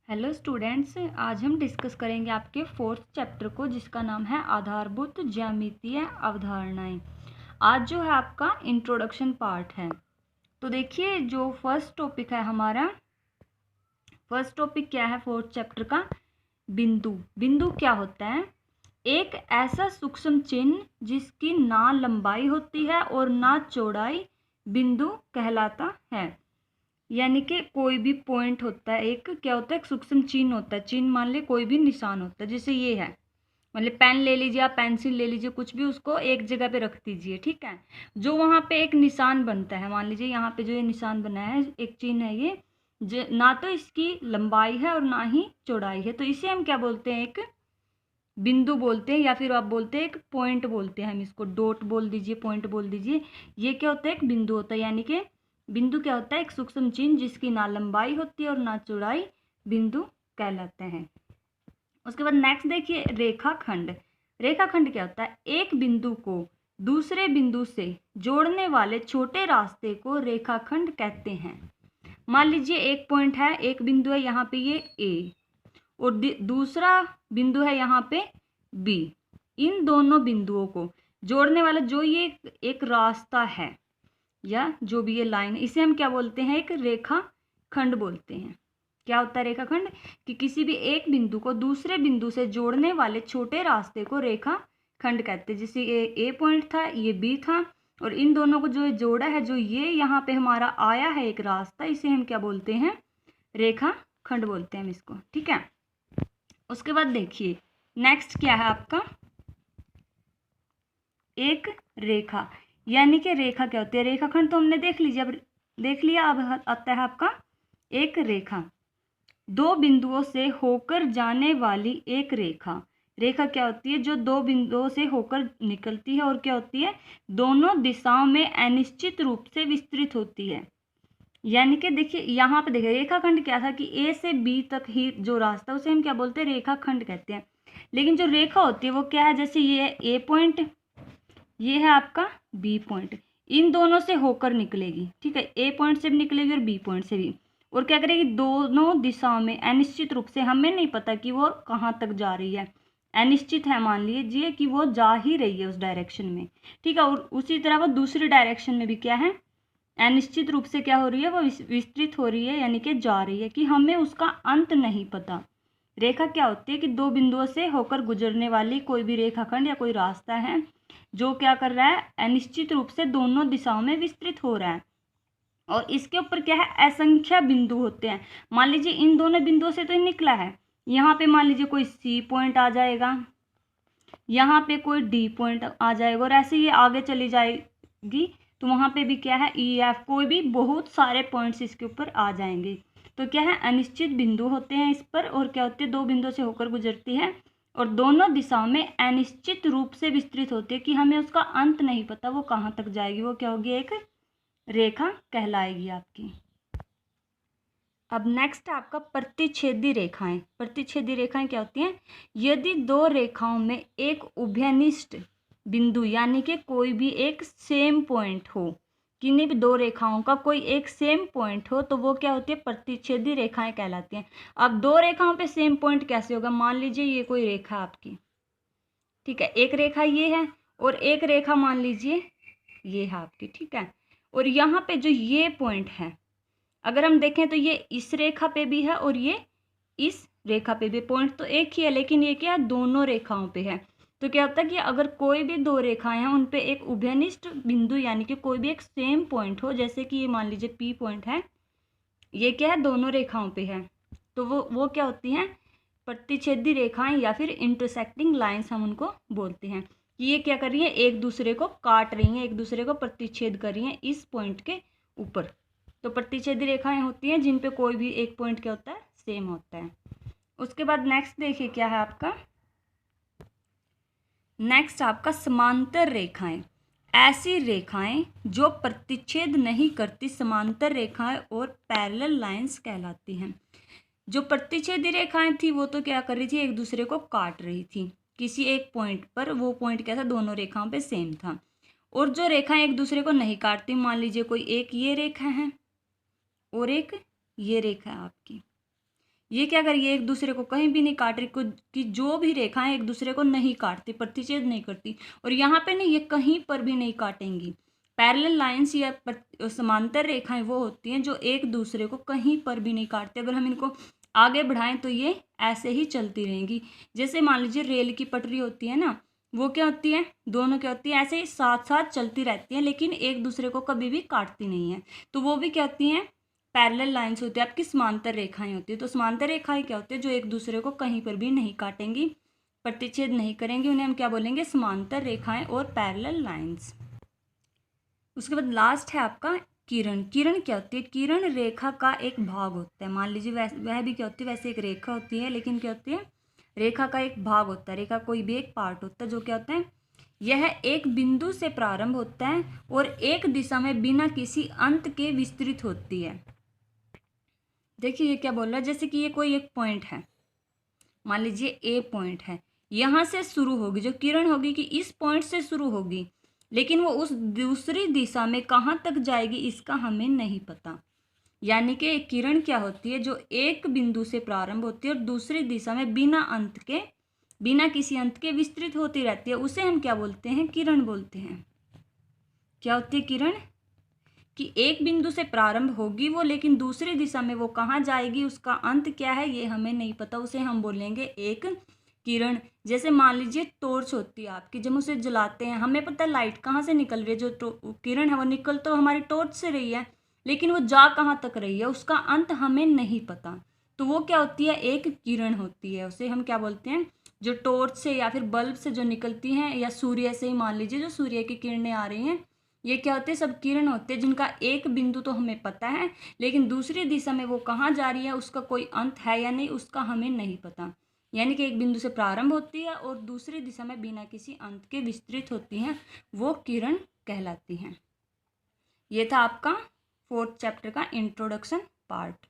Hello students, आज हम discuss करेंगे आपके फोर्थ चैप्टर को, जिसका नाम है आधारभूत ज्यामितीय अवधारणाएं। आज जो है आपका इंट्रोडक्शन पार्ट है। तो देखिए, जो फर्स्ट टॉपिक है हमारा, फर्स्ट टॉपिक क्या है फोर्थ चैप्टर का? बिंदु। बिंदु क्या होता है? एक ऐसा सूक्ष्म चिन्ह जिसकी ना लंबाई होती है और ना चौड़ाई, बिंदु कहलाता है। यानी कि कोई भी पॉइंट होता है, एक क्या होता है, एक सूक्ष्म चिन्ह होता है। चिन्ह मान ले कोई भी निशान होता है, जैसे ये है, मतलब पेन ले लीजिए, आप पेंसिल ले लीजिए, कुछ भी, उसको एक जगह पे रख दीजिए, ठीक है। जो वहाँ पे एक निशान बनता है, मान लीजिए यहाँ पे जो ये निशान बना है, एक चिन्ह है ये, जो ना तो इसकी लंबाई है और ना ही चौड़ाई है, तो इसे हम क्या बोलते हैं? एक बिंदु बोलते हैं, या फिर आप बोलते हैं एक पॉइंट बोलते हैं। हम इसको डॉट बोल दीजिए, पॉइंट बोल दीजिए। ये क्या होता है? एक बिंदु होता है। यानी कि बिंदु क्या होता है? एक सूक्ष्म चिन्ह जिसकी ना लंबाई होती है और ना चौड़ाई, बिंदु कहलाते हैं। उसके बाद नेक्स्ट देखिए, रेखाखंड। रेखाखंड क्या होता है? एक बिंदु को दूसरे बिंदु से जोड़ने वाले छोटे रास्ते को रेखाखंड कहते हैं। मान लीजिए एक पॉइंट है, एक बिंदु है यहाँ पे, ये ए, और दूसरा बिंदु है यहाँ पे बी। इन दोनों बिंदुओं को जोड़ने वाला जो ये एक रास्ता है, या जो भी ये लाइन है, इसे हम क्या बोलते हैं? एक रेखा खंड बोलते हैं। क्या होता है रेखाखंड? कि किसी भी एक बिंदु को दूसरे बिंदु से जोड़ने वाले छोटे रास्ते को रेखा खंड कहते हैं। जैसे ये ए पॉइंट था, ये बी था, और इन दोनों को जो जोड़ा है, जो ये यहाँ पे हमारा आया है एक रास्ता, इसे हम क्या बोलते हैं? रेखा खंड बोलते हैं हम इसको, ठीक है। उसके बाद देखिए, नेक्स्ट क्या है आपका? एक रेखा। यानी कि रेखा क्या होती है? रेखाखंड तो हमने देख लीजिए, अब देख लिया। अब आता है आपका एक रेखा। दो बिंदुओं से होकर जाने वाली एक रेखा। रेखा क्या होती है? जो दो बिंदुओं से होकर निकलती है और क्या होती है? दोनों दिशाओं में अनिश्चित रूप से विस्तृत होती है। यानी कि देखिए, यहाँ पे देखिए, रेखाखंड क्या था कि ए से बी तक ही जो रास्ता, उसे हम क्या बोलते हैं? रेखाखंड कहते हैं। लेकिन जो रेखा होती है वो क्या है? जैसे ये ए पॉइंट, ये है आपका बी पॉइंट, इन दोनों से होकर निकलेगी, ठीक है। ए पॉइंट से भी निकलेगी और बी पॉइंट से भी, और क्या करेगी? दोनों दिशाओं में अनिश्चित रूप से, हमें नहीं पता कि वो कहाँ तक जा रही है, अनिश्चित है, मान लीजिए कि वो जा ही रही है उस डायरेक्शन में, ठीक है। और उसी तरह वो दूसरी डायरेक्शन में भी क्या है? अनिश्चित रूप से क्या हो रही है? वो विस्तृत हो रही है, यानी कि जा रही है, कि हमें उसका अंत नहीं पता। रेखा क्या होती है? कि दो बिंदुओं से होकर गुजरने वाली कोई भी रेखाखंड या कोई रास्ता है जो क्या कर रहा है? अनिश्चित रूप से दोनों दिशाओं में विस्तृत हो रहा है, और इसके ऊपर क्या है? असंख्य बिंदु होते हैं। मान लीजिए इन दोनों बिंदुओं से तो निकला है, यहाँ पे मान लीजिए कोई सी पॉइंट आ जाएगा, यहाँ पे कोई डी पॉइंट आ जाएगा, और ऐसे ही आगे चली जाएगी, तो वहाँ पे भी क्या है? ई एफ, कोई भी बहुत सारे पॉइंट्स इसके ऊपर आ जाएंगे। तो क्या है? अनिश्चित बिंदु होते हैं इस पर, और क्या होते हैं? दो बिंदुओं से होकर गुजरती है और दोनों दिशाओं में अनिश्चित रूप से विस्तृत होती है, कि हमें उसका अंत नहीं पता वो कहाँ तक जाएगी। वो क्या होगी? एक रेखा कहलाएगी आपकी। अब नेक्स्ट आपका प्रतिच्छेदी रेखाएं। प्रतिच्छेदी रेखाएं क्या होती हैं? यदि दो रेखाओं में एक उभयनिष्ठ बिंदु, यानी कि कोई भी एक सेम पॉइंट हो, किन्हीं भी दो रेखाओं का कोई एक सेम पॉइंट हो, तो वो क्या होती है? प्रतिच्छेदी रेखाएं कहलाती हैं। अब दो रेखाओं पे सेम पॉइंट कैसे होगा? मान लीजिए ये कोई रेखा आपकी, ठीक है, एक रेखा ये है और एक रेखा मान लीजिए ये है आपकी, ठीक है। और यहाँ पे जो ये पॉइंट है, अगर हम देखें तो ये इस रेखा पे भी है और ये इस रेखा पे भी, पॉइंट तो एक ही है, लेकिन ये क्या है? दोनों रेखाओं पे है। तो क्या होता है कि अगर कोई भी दो रेखाएं हैं, उन पे एक उभयनिष्ठ बिंदु, यानी कि कोई भी एक सेम पॉइंट हो, जैसे कि ये मान लीजिए पी पॉइंट है, ये क्या है? दोनों रेखाओं पे है, तो वो क्या होती हैं? प्रतिच्छेदी रेखाएं, या फिर इंटरसेक्टिंग लाइंस हम उनको बोलते हैं। कि ये क्या कर रही है? एक दूसरे को काट रही हैं, एक दूसरे को प्रतिच्छेद कर रही हैं इस पॉइंट के ऊपर। तो प्रतिच्छेदी रेखाएं होती हैं जिन पे कोई भी एक पॉइंट क्या होता है? सेम होता है। उसके बाद नेक्स्ट देखिए क्या है आपका? नेक्स्ट आपका समांतर रेखाएं। ऐसी रेखाएं जो प्रतिच्छेद नहीं करती, समांतर रेखाएं और पैरेलल लाइंस कहलाती हैं। जो प्रतिच्छेदी रेखाएं थी वो तो क्या कर रही थी? एक दूसरे को काट रही थी किसी एक पॉइंट पर। वो पॉइंट क्या था? दोनों रेखाओं पे सेम था। और जो रेखाएं एक दूसरे को नहीं काटती, मान लीजिए कोई एक ये रेखा है और एक ये रेखा है आपकी, ये क्या कर रही है, एक दूसरे को कहीं भी नहीं काट रही, कि जो भी रेखाएं एक दूसरे को नहीं काटती, प्रतिच्छेद नहीं करती। और यहाँ पे नहीं, ये कहीं पर भी नहीं काटेंगी। पैरेलल लाइंस या समांतर रेखाएं वो होती हैं जो एक दूसरे को कहीं पर भी नहीं काटते। अगर हम इनको आगे बढ़ाएं तो ये ऐसे ही चलती रहेंगी। जैसे मान लीजिए रेल की पटरी होती है ना, वो क्या होती है, दोनों क्या होती है, ऐसे ही साथ साथ चलती रहती हैं, लेकिन एक दूसरे को कभी भी काटती नहीं है। तो वो भी क्या होती हैं, पैरेलल लाइंस होती है, आपकी समांतर रेखाएं होती है। तो समांतर रेखाएं क्या होती है, जो एक दूसरे को कहीं पर भी नहीं काटेंगी, प्रतिच्छेद नहीं करेंगी, उन्हें हम क्या बोलेंगे, समांतर रेखाएं और पैरेलल लाइंस। उसके बाद लास्ट है आपका किरण। किरण क्या होती है, किरण रेखा का एक भाग होता है। मान लीजिए वह भी क्या होती है, वैसे एक रेखा होती है, लेकिन क्या होती है, रेखा का एक भाग होता है। रेखा कोई भी एक पार्ट होता है, जो क्या होता है, यह एक बिंदु से प्रारंभ होता है और एक दिशा में बिना किसी अंत के विस्तृत होती है। देखिए ये क्या बोल रहा है, जैसे कि ये कोई एक पॉइंट है, मान लीजिए ए पॉइंट है, यहाँ से शुरू होगी जो किरण होगी, कि इस पॉइंट से शुरू होगी, लेकिन वो उस दूसरी दिशा में कहाँ तक जाएगी इसका हमें नहीं पता। यानी कि एक किरण क्या होती है, जो एक बिंदु से प्रारंभ होती है और दूसरी दिशा में बिना अंत के, बिना किसी अंत के विस्तृत होती रहती है, उसे हम क्या बोलते हैं, किरण बोलते हैं। क्या होती है किरण, कि एक बिंदु से प्रारंभ होगी वो, लेकिन दूसरी दिशा में वो कहाँ जाएगी, उसका अंत क्या है ये हमें नहीं पता, उसे हम बोलेंगे एक किरण। जैसे मान लीजिए टॉर्च होती है आपकी, जब उसे जलाते हैं हमें पता है लाइट कहाँ से निकल रही है, जो किरण है वो निकल तो हमारी टॉर्च से रही है, लेकिन वो जा कहाँ तक रही है उसका अंत हमें नहीं पता। तो वो क्या होती है, एक किरण होती है, उसे हम क्या बोलते हैं, जो टॉर्च से या फिर बल्ब से जो निकलती हैं, या सूर्य से ही मान लीजिए जो सूर्य की किरणें आ रही हैं, ये क्या होते हैं, सब किरण होते हैं, जिनका एक बिंदु तो हमें पता है, लेकिन दूसरी दिशा में वो कहाँ जा रही है, उसका कोई अंत है या नहीं उसका हमें नहीं पता। यानी कि एक बिंदु से प्रारंभ होती है और दूसरी दिशा में बिना किसी अंत के विस्तृत होती हैं, वो किरण कहलाती हैं। ये था आपका 4th चैप्टर का इंट्रोडक्शन पार्ट।